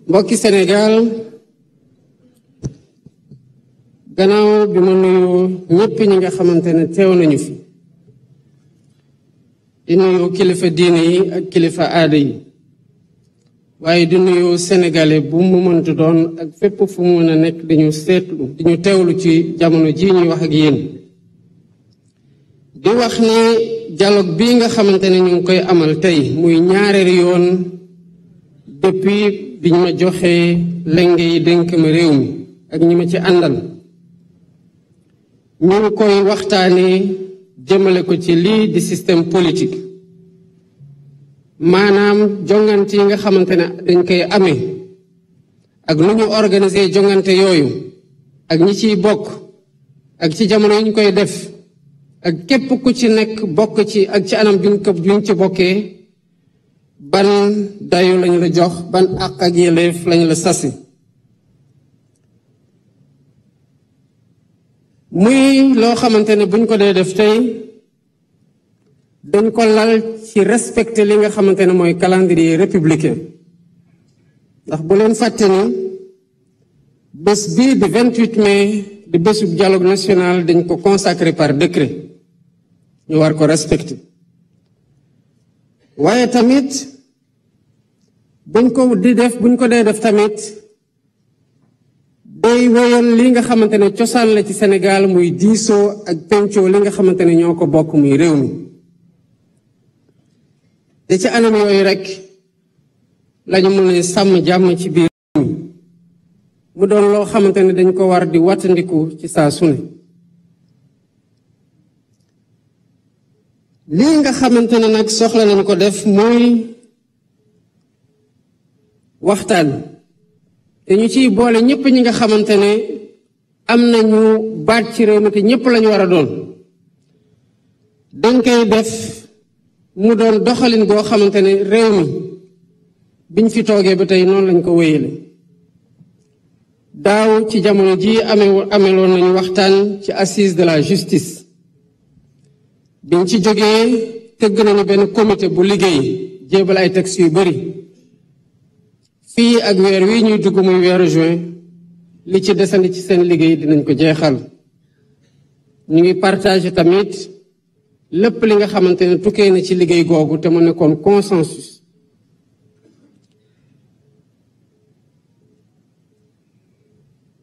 mbokki Sénégal gannaaw bi ma nuyu ñépp ñi nga xamante ne teew nañu fi di nuyu kilifa diine yi ak kilifa aada yi waaye di nuyu sénégalais bu mu mënti doon ak fépp fu mu mën a nekk diñu seetlu diñu teewlu ci jamono ji ñuy wax ak yéen di wax ne dialogue bii nga xamante ne ñu ngi koy amal tey muy ñaareelu yoon depuis biñ ma joxee lenge yi dénk ma réew mi ak ñi ma ci àndal ñu ngi koy waxtaanee jëmale ko ci lii di système politique maanaam jongante yi nga xamante ne dañ koy amee ak nu ñu organiser jongante yooyu ak ñi ciy bokk ak ci jamono yi ñu koy def ak képp ku ci nekk bokk ci ak ci anam juñ ci bokkee ban dayu lañu la jox ban àq ak yelleef lañu la sasi muy loo xamante ne buñ ko dee def tey dañ ko lal ci respecter li nga xamante ne mooy calendrier républicain ndax bu leen fàtte ni bés bii di 28 mai di bésub dialogue national dañ ko consacré par décret ñu war ko respecter waaye tamit buñ ko dee def tamit day wéyal li nga xamante ne cosaan la ci Sénégal muy diisoo ak pencoo li nga xamante ne ñoo ko bokk muy réew mi te ci anam yooyu rek lañu mën a sàmm jàmm ci biir réew mi mu doon loo xamante ne dañ ko war di wattandiku ci saa su ne lii nga xamante ne nag soxla nañu ko def muy waxtaan te ñu ciy boole ñépp ñi nga xamante ne am nañu baat ci réew mi te ñépp lañu war a doon dañ koy def mu doon doxalin goo xamante ne réew mi biñ fi toogee ba tey noonu lañ ko wéyale daaw ci jamono ji ameloon nañu waxtaan ci assise de la justice biñ ci jógee tëgg nañu benn comité bu liggéey jébal ay textes yu bari fii ak weer wi ñuy dugg muy weeru juin li ci desandi ci seen liggéey dinañ ko jeexal ñu ngi partager tamit lépp li nga xamante ne tukkee na ci liggéey googu te mu nekkoon consensus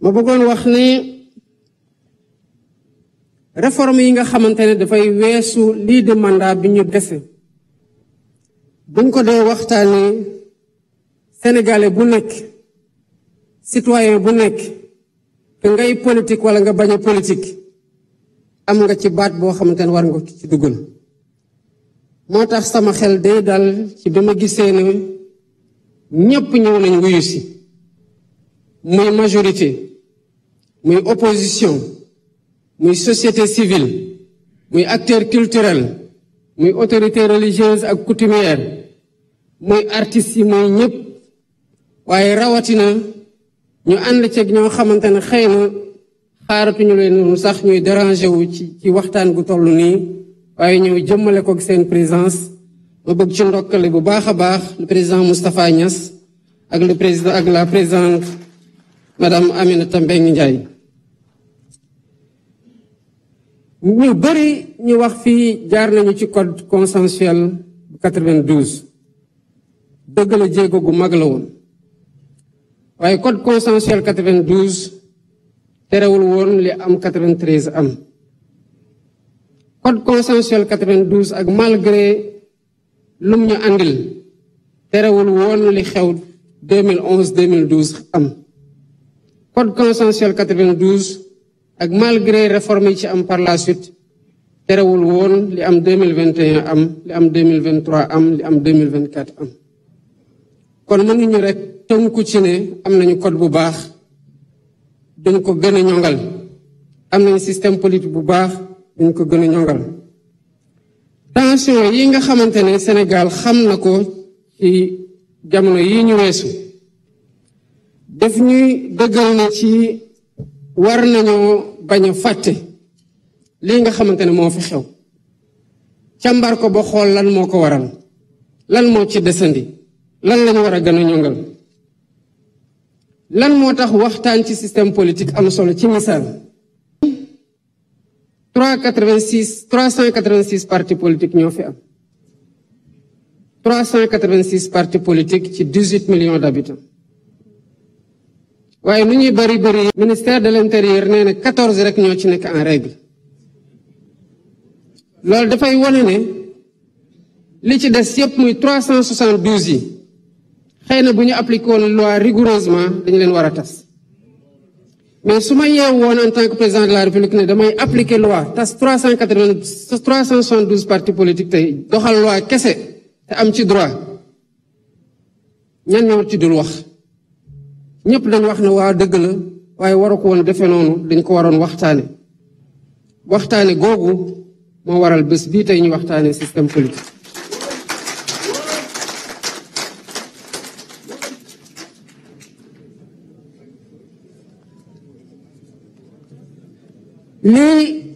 ma bëggoon wax ne réforme yi nga xamante ne dafay weesu lii di mandat bi ñu dese buñ ko dee waxtaanee sénégalais bu nekk citoyen bu nekk te ngay politique wala nga bañ a politique am nga ci baat boo xamante ne war nga ci dugal moo tax sama xel day dal ci bi ma gisee ne ñépp ñëw nañ wuyu si muy majorité muy opposition muy société civile muy acteur culturel muy autorité religieuse ak coutumière muy artistes yi muy ñépp waaye rawatina ñu ànd ceeg ñoo xamante ne xëy na xaaratuñu leen noonu sax ñuy déranger wu ci waxtaan gu toll nii waaye ñëw jëmmale ko seen présence ma bëgg ci ndokkale bu baax a baax le président Moustapha Niass ak la présidente madame Aminata Mbengue Ndiaye ñu bari ñu wax fii jaar nañu ci code consensuel bu 92 dëgg la jéego gu mag la woon waaye code consensuel 92 terewul woon li am 93 am code consensuel 92 ak malgré lum ñu àndil terewul woon li xew 2011 2012 am code consensuel 92 ak malgré réforme yi ci am par la suite terewul woon li am 2021 am li am 2023 am li am 2024 am kon mënuñu rek tënku ci ne am nañu code bu baax dañ ko gën a ñongal am nañu système politique bu baax dañ ko gën a ñongal tension yi nga xamante ne Sénégal xam na ko ci jamono yi ñu weesu def ñuy dëggal na ci war nañoo bañ a fàtte lii nga xamante ne moo fi xew càmbar ko ba xool lan moo ko waral lan moo ci desandi lan lañu war a gën a ñongal lan moo tax waxtaan ci système politique am solo ci misaal 386 partis politiques ñoo fi am 386 partis politiques ci 18 millions d'habitants waaye nu ñuy bari ministère de l'intérieur nee na 14 rek ñoo ci nekk en règle loolu dafay wane ne li ci des yépp muy 372 yi xëy na bu ñu appliqué woon loi rigoureusement dañu leen war a tas mais su ma yeew woon en tant que président de la république ne damay appliquer loi tas 372 partis politiques tey doxal loi kese te am ci droit ñan ñoo ci dul wax ñëpp dañ wax ne waa dëgg la waaye waru ko woon defe noonu dañ ko waroon waxtaane googu moo waral bés bii tey ñu waxtaane système politique lii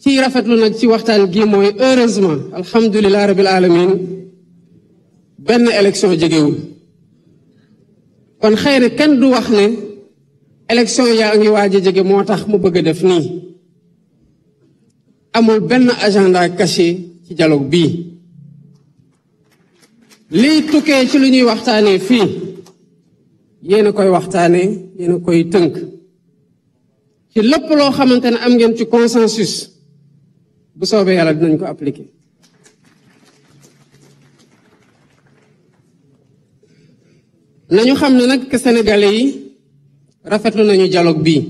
ci rafetlu nag ci waxtaan gi mooy heureusement alhamdulilah rabbil alamin benn élection jegewul kon xëy na kenn du wax ne élection yaa ngi waaj a jege moo tax mu bëgg a def nii amul benn agenda caché ci dialogue bii lii tukkee ci lu ñuy waxtaanee fii yéen a koy waxtaanee yéen a koy tënk ci lépp loo xamante ne am ngeen ci consensus bu soobee yàlla dinañ ko appliquer nañu xam ne nag que sénégalais yi rafetlu nañu dialogue bii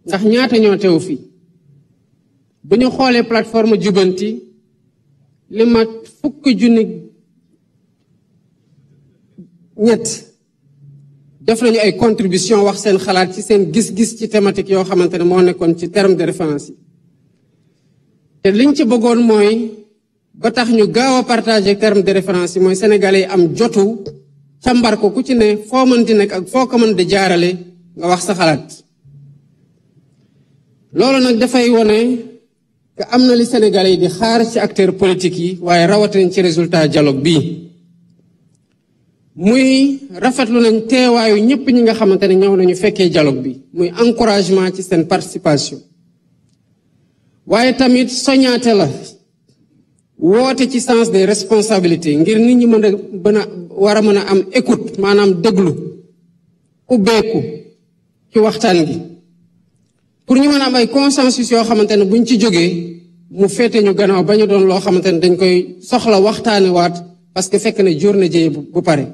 ndax ñaata ñoo teew fii bu ñu xoolee plateforme jubanti li mat 1,3 def nañu ay contribution wax seen xalaat ci seen gis-gis ci thématique yoo xamante ne moo nekkoon ci terme de référence yi te liñ ci bëggoon mooy ba tax ñu gaaw a partager terme de référence yi mooy sénégalais yi am jotu càmbar ko ku ci ne foo mënti nekk ak foo ko mën di jaarale nga wax sa xalaat loolu nag dafay wone que am na li sénégalais yi di xaar ci acteurs politiques yi waaye rawatina ci résultat dialogue bii muy rafetlu nañ teewaayu ñëpp ñi nga xamante ne ñëw nañu fekkee dialogue bi muy encouragement ci seen participation waaye tamit soñaate la woote ci sens des responsabilités ngir nit ñi war a mën a am écoute maanaam déglu ubbeeku ci waxtaan gi pour ñu mën a am ay consensus yoo xamante ne buñ ci jógee mu féete ñu gannaaw ba ñu doon loo xamante ne dañ koy soxla waxtaane waat parce que fekk na jur na jëye bu pare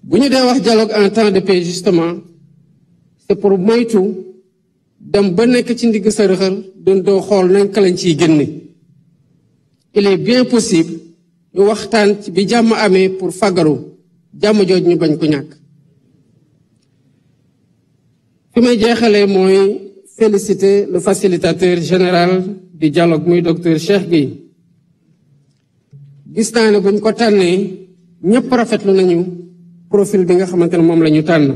bu ñu dee wax dialogue en temps de paix justement c'est pour moytu dem ba nekk ci ndigg sërëxal doon doo xool naka lañ ciy génne il est bien possible ñu waxtaan ci bi jàmm amee pour fagaru jàmm jooj ñu bañ ko ñàkk fi may jeexalee mooy féliciter le facilitateur général du dialogue muy docteur Cheikh Gueye gis naa ne buñ ko tànnee ñëpp rafetlu nañu profil bi nga xamante ne moom la ñu tànn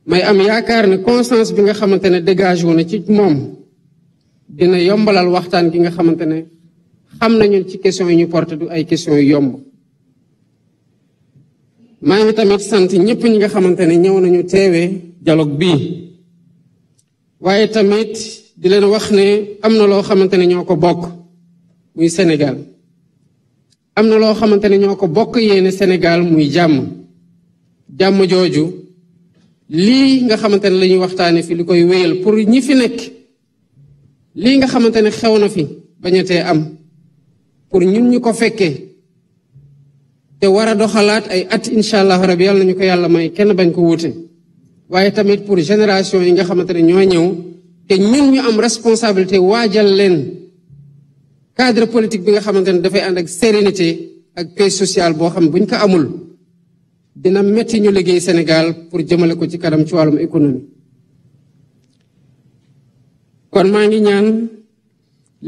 may am yaakaar ne conscience bi nga xamante ne dégage wu na ci moom dina yombalal waxtaan gi nga xamante ne xam nañu ci question yi ñu porté du ay question yu yomb maa ngi tamit sant ñëpp ñi nga xamante ne ñëw nañu teewee dialogue bii waaye tamit di leen wax ne am na loo xamante ne ñoo ko bokk muy Sénégal am na loo xamante ne ñoo ko bokk yéene Sénégal muy jàmm jooju lii nga xamante ne la ñuy waxtaane fi li koy wéyal pour ñi fi nekk lii nga xamante ne xew na fi bañatee am pour ñun ñu ko fekkee te war a doxalaat ay at incha allah rabi yàlla nañu ko yàlla may kenn bañ ko wuute waaye tamit pour génération yi nga xamante ne ñoo ñëw te ñun ñu am responsabilité waajal leen cadre politique bi nga xamante ne dafay ànd ak sérénité ak paix sociale boo xam buñ ko amul dina metti ñu liggéey Sénégal pour jëmale ko ci kanam ci wàllum économie kon maa ngi ñaan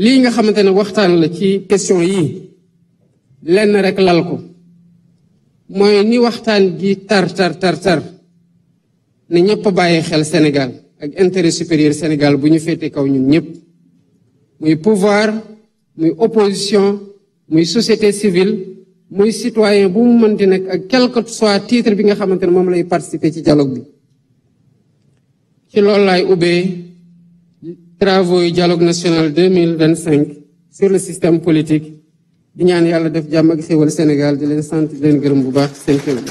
lii nga xamante ne waxtaan la ci question yii lenn rek lal ko mooy ni waxtaan gi tar ne ñëpp bàyyi xel Sénégal ak intérêt supérieur Sénégal bu ñu féete kaw ñun ñëpp muy pouvoir muy opposition muy société civile muy citoyen bu mu mënti nekk ak quel que soit titre bi nga xamante ne moom lay participer ci dialogue bi. ci loolu laay ubbee travaux yu dialogue national 2025 sur le système politique di ñaan yàlla def jàmm ak xéwal Sénégal di leen sant di leen gërëm bu baax seen xéwal.